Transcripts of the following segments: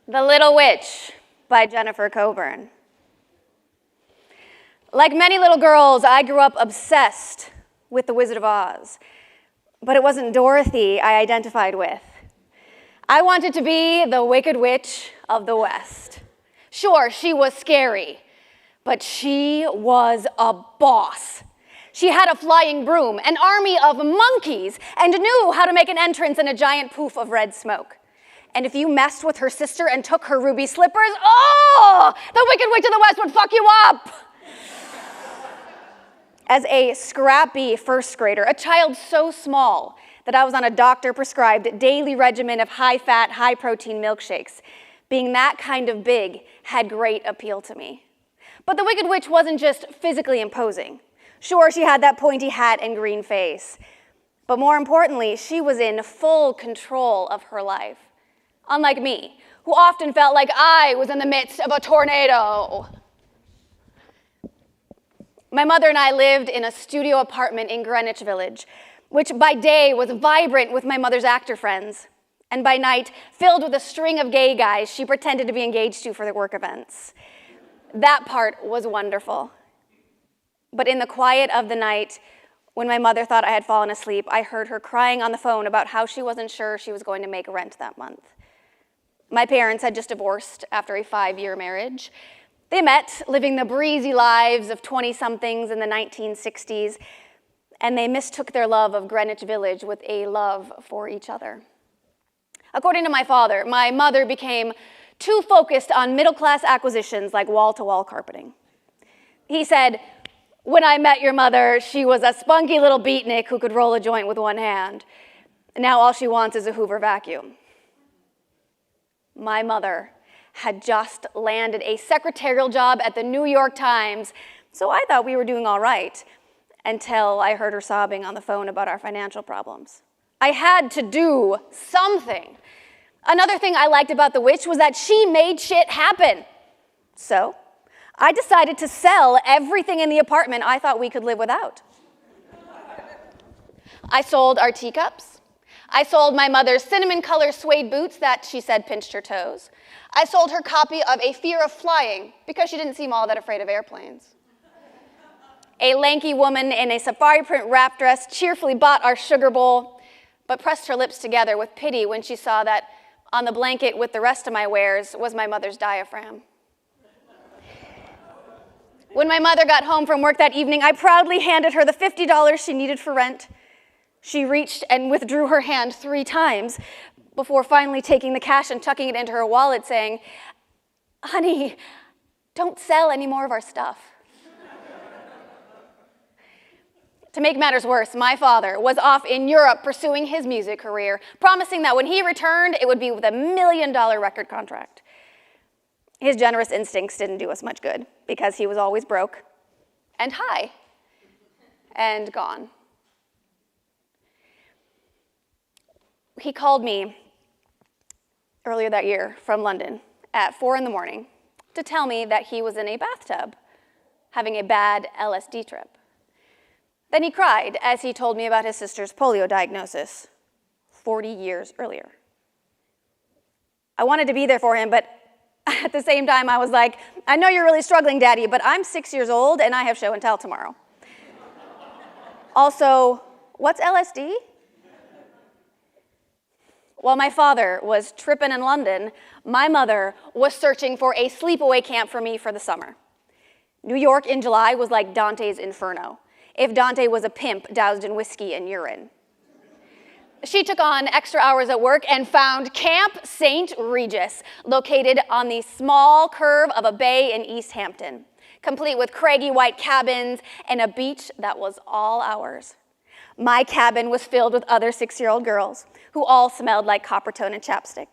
The Little Witch by Jennifer Coburn. Like many little girls, I grew up obsessed with the Wizard of Oz, but it wasn't Dorothy I identified with. I wanted to be the Wicked Witch of the West. Sure, she was scary, but she was a boss. She had a flying broom, an army of monkeys, and knew how to make an entrance in a giant poof of red smoke. And if you messed with her sister and took her ruby slippers, oh, the Wicked Witch of the West would fuck you up. As a scrappy first grader, a child so small that I was on a doctor-prescribed daily regimen of high-fat, high-protein milkshakes, being that kind of big had great appeal to me. But the Wicked Witch wasn't just physically imposing. Sure, she had that pointy hat and green face. But more importantly, she was in full control of her life. Unlike me, who often felt like I was in the midst of a tornado. My mother and I lived in a studio apartment in Greenwich Village, which by day was vibrant with my mother's actor friends, and by night filled with a string of gay guys she pretended to be engaged to for their work events. That part was wonderful. But in the quiet of the night, when my mother thought I had fallen asleep, I heard her crying on the phone about how she wasn't sure she was going to make rent that month. My parents had just divorced after a 5-year marriage. They met, living the breezy lives of 20-somethings in the 1960s, and they mistook their love of Greenwich Village with a love for each other. According to my father, my mother became too focused on middle-class acquisitions like wall-to-wall carpeting. He said, "When I met your mother, she was a spunky little beatnik who could roll a joint with one hand. Now all she wants is a Hoover vacuum." My mother had just landed a secretarial job at the New York Times, so I thought we were doing all right, until I heard her sobbing on the phone about our financial problems. I had to do something. Another thing I liked about the witch was that she made shit happen. So I decided to sell everything in the apartment I thought we could live without. I sold our teacups. I sold my mother's cinnamon-colored suede boots that she said pinched her toes. I sold her copy of A Fear of Flying because she didn't seem all that afraid of airplanes. A lanky woman in a safari print wrap dress cheerfully bought our sugar bowl, but pressed her lips together with pity when she saw that on the blanket with the rest of my wares was my mother's diaphragm. When my mother got home from work that evening, I proudly handed her the $50 she needed for rent. She reached and withdrew her hand 3 times before finally taking the cash and tucking it into her wallet, saying, "Honey, don't sell any more of our stuff." To make matters worse, my father was off in Europe pursuing his music career, promising that when he returned, it would be with a $1 million record contract. His generous instincts didn't do us much good because he was always broke and high and gone. He called me earlier that year from London at 4 a.m. to tell me that he was in a bathtub having a bad LSD trip. Then he cried as he told me about his sister's polio diagnosis 40 years earlier. I wanted to be there for him, but at the same time I was like, "I know you're really struggling, Daddy, but I'm 6 years old and I have show and tell tomorrow." Also, what's LSD? While my father was tripping in London, my mother was searching for a sleepaway camp for me for the summer. New York in July was like Dante's Inferno, if Dante was a pimp doused in whiskey and urine. She took on extra hours at work and found Camp St. Regis, located on the small curve of a bay in East Hampton, complete with craggy white cabins and a beach that was all ours. My cabin was filled with other 6-year-old girls who all smelled like Coppertone and chapstick.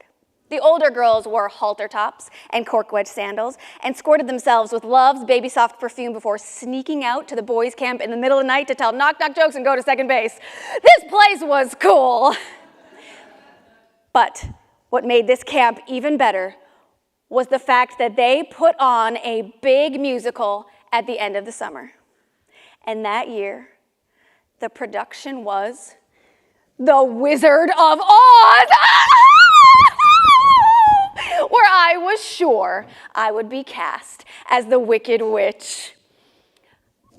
The older girls wore halter tops and cork wedge sandals and squirted themselves with Love's Baby Soft perfume before sneaking out to the boys' camp in the middle of the night to tell knock-knock jokes and go to second base. This place was cool. But what made this camp even better was the fact that they put on a big musical at the end of the summer. And that year, the production was The Wizard of Oz, where I sure I would be cast as the Wicked Witch.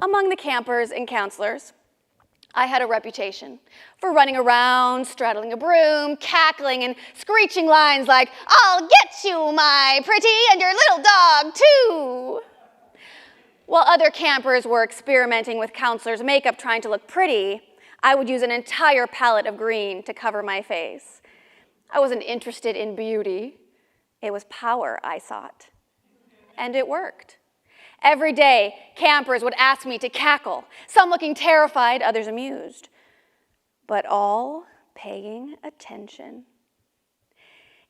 Among the campers and counselors, I had a reputation for running around, straddling a broom, cackling and screeching lines like, "I'll get you, my pretty, and your little dog, too." While other campers were experimenting with counselors' makeup trying to look pretty, I would use an entire palette of green to cover my face. I wasn't interested in beauty. It was power I sought. And it worked. Every day, campers would ask me to cackle, some looking terrified, others amused, but all paying attention.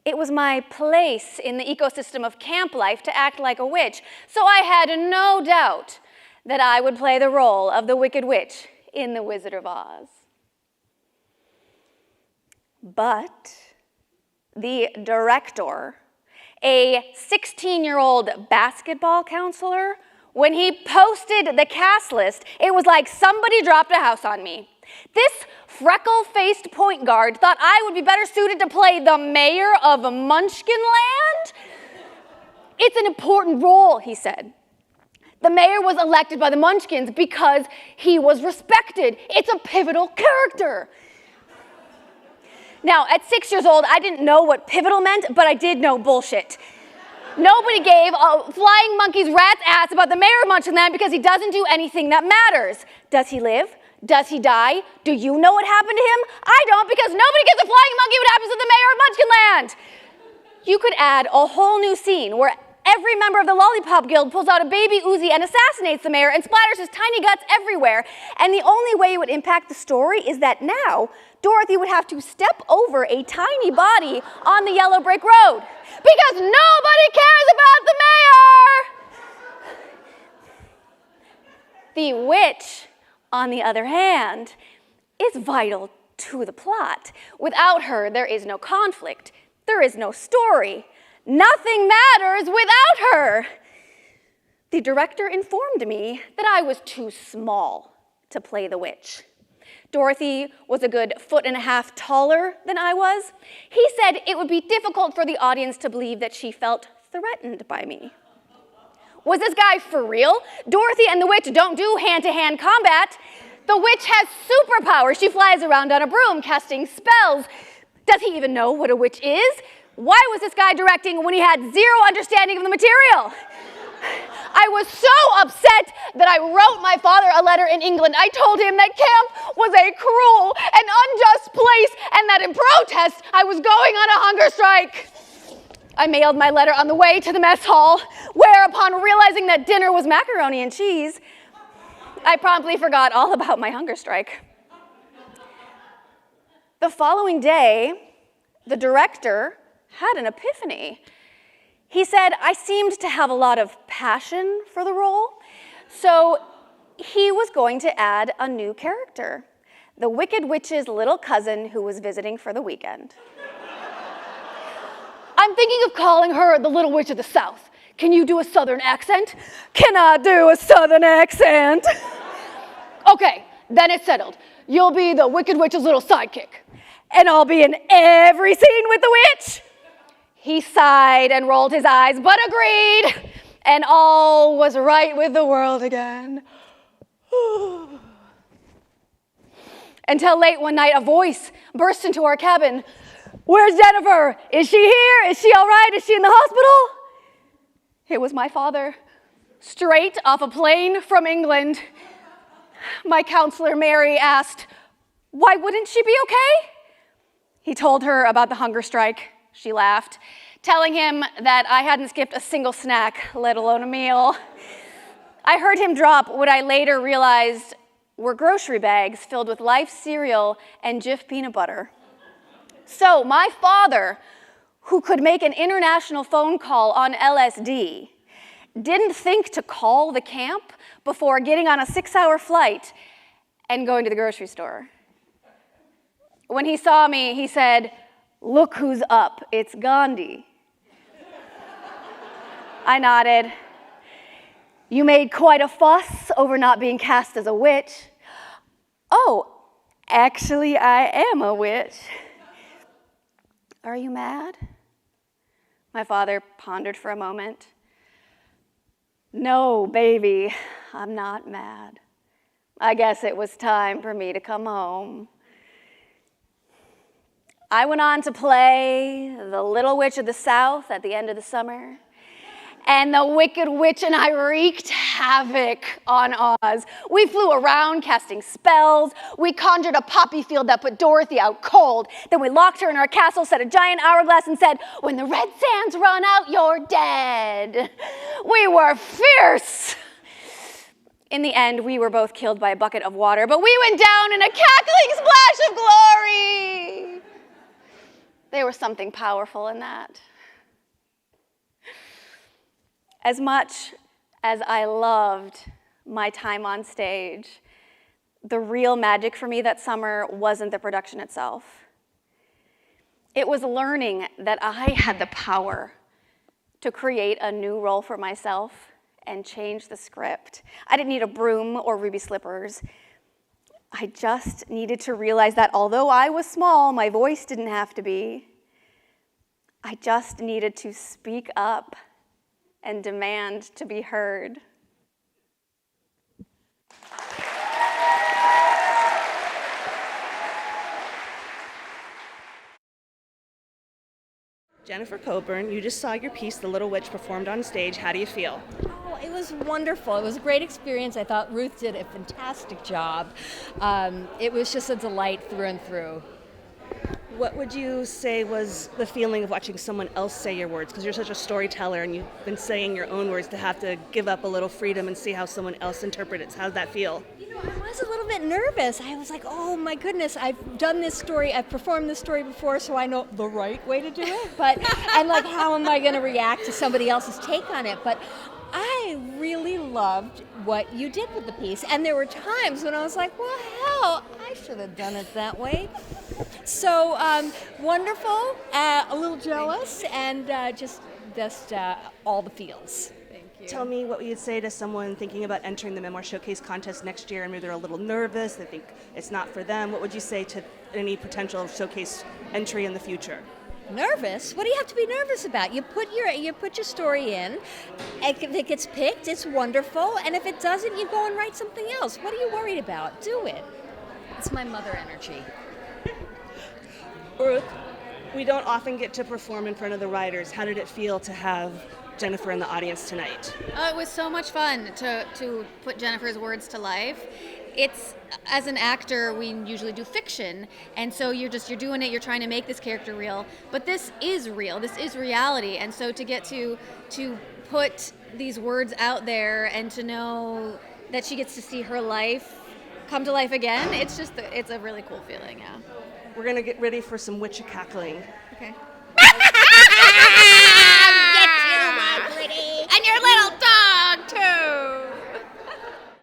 It was my place in the ecosystem of camp life to act like a witch, so I had no doubt that I would play the role of the Wicked Witch in The Wizard of Oz. But the director, a 16-year-old basketball counselor, when he posted the cast list, it was like somebody dropped a house on me. This freckle-faced point guard thought I would be better suited to play the mayor of Munchkinland. "It's an important role," he said. "The mayor was elected by the Munchkins because he was respected. It's a pivotal character." Now, at 6 years old, I didn't know what pivotal meant, but I did know bullshit. Nobody gave a flying monkey's rat's ass about the mayor of Munchkinland because he doesn't do anything that matters. Does he live? Does he die? Do you know what happened to him? I don't, because nobody gives a flying monkey what happens to the mayor of Munchkinland. You could add a whole new scene where every member of the Lollipop Guild pulls out a baby Uzi and assassinates the mayor and splatters his tiny guts everywhere. And the only way it would impact the story is that now Dorothy would have to step over a tiny body on the yellow brick road because nobody cares about the mayor. The witch, on the other hand, is vital to the plot. Without her, there is no conflict. There is no story. Nothing matters without her. The director informed me that I was too small to play the witch. Dorothy was a good 1.5 feet taller than I was. He said it would be difficult for the audience to believe that she felt threatened by me. Was this guy for real? Dorothy and the witch don't do hand-to-hand combat. The witch has superpowers. She flies around on a broom, casting spells. Does he even know what a witch is? Why was this guy directing when he had zero understanding of the material? I was so upset that I wrote my father a letter in England. I told him that camp was a cruel and unjust place and that in protest I was going on a hunger strike. I mailed my letter on the way to the mess hall, where upon realizing that dinner was macaroni and cheese, I promptly forgot all about my hunger strike. The following day, the director had an epiphany. He said I seemed to have a lot of passion for the role, so he was going to add a new character, the Wicked Witch's little cousin who was visiting for the weekend. "I'm thinking of calling her the Little Witch of the South. Can you do a Southern accent?" "Can I do a Southern accent?" "Okay, then it's settled. You'll be the Wicked Witch's little sidekick, and I'll be in every scene with the witch." He sighed and rolled his eyes, but agreed, and all was right with the world again. Until late one night, a voice burst into our cabin. "Where's Jennifer? Is she here? Is she all right? Is she in the hospital?" It was my father, straight off a plane from England. My counselor, Mary, asked, "Why wouldn't she be okay?" He told her about the hunger strike. She laughed, telling him that I hadn't skipped a single snack, let alone a meal. I heard him drop what I later realized were grocery bags filled with Life cereal and Jif peanut butter. So my father, who could make an international phone call on LSD, didn't think to call the camp before getting on a 6-hour flight and going to the grocery store. When he saw me, he said, "Look who's up, it's Gandhi." I nodded. "You made quite a fuss over not being cast as a witch." "Oh, actually, I am a witch." "Are you mad?" My father pondered for a moment. No, baby, I'm not mad. I guess it was time for me to come home. I went on to play the Little Witch of the South at the end of the summer, and the Wicked Witch and I wreaked havoc on Oz. We flew around casting spells. We conjured a poppy field that put Dorothy out cold. Then we locked her in our castle, set a giant hourglass, and said, "When the red sands run out, you're dead." We were fierce. In the end, we were both killed by a bucket of water, but we went down in a cackling splash of glory. There was something powerful in that. As much as I loved my time on stage, the real magic for me that summer wasn't the production itself. It was learning that I had the power to create a new role for myself and change the script. I didn't need a broom or ruby slippers. I just needed to realize that although I was small, my voice didn't have to be. I just needed to speak up and demand to be heard. Jennifer Coburn, you just saw your piece, The Little Witch, performed on stage. How do you feel? Oh, it was wonderful. It was a great experience. I thought Ruth did a fantastic job. It was just a delight through and through. What would you say was the feeling of watching someone else say your words? Because you're such a storyteller and you've been saying your own words, to have to give up a little freedom and see how someone else interprets it. How did that feel? I was a little bit nervous. I was like, oh my goodness, I've done this story, I've performed this story before, so I know the right way to do it. But I'm like, how am I going to react to somebody else's take on it? But I really loved what you did with the piece. And there were times when I was like, well, hell, I should have done it that way. So wonderful, a little jealous, and just all the feels. Tell me what you'd say to someone thinking about entering the Memoir Showcase contest next year and maybe they're a little nervous, they think it's not for them. What would you say to any potential showcase entry in the future? Nervous? What do you have to be nervous about? You put your story in. If it gets picked, it's wonderful. And if it doesn't, you go and write something else. What are you worried about? Do it. It's my mother energy. Ruth, we don't often get to perform in front of the writers. How did it feel to have Jennifer in the audience tonight? It was so much fun to put Jennifer's words to life. It's, as an actor, we usually do fiction, and so you're doing it, you're trying to make this character real, but this is real, this is reality, and so to get to put these words out there and to know that she gets to see her life come to life again, it's a really cool feeling, yeah. We're going to get ready for some witch cackling. Okay.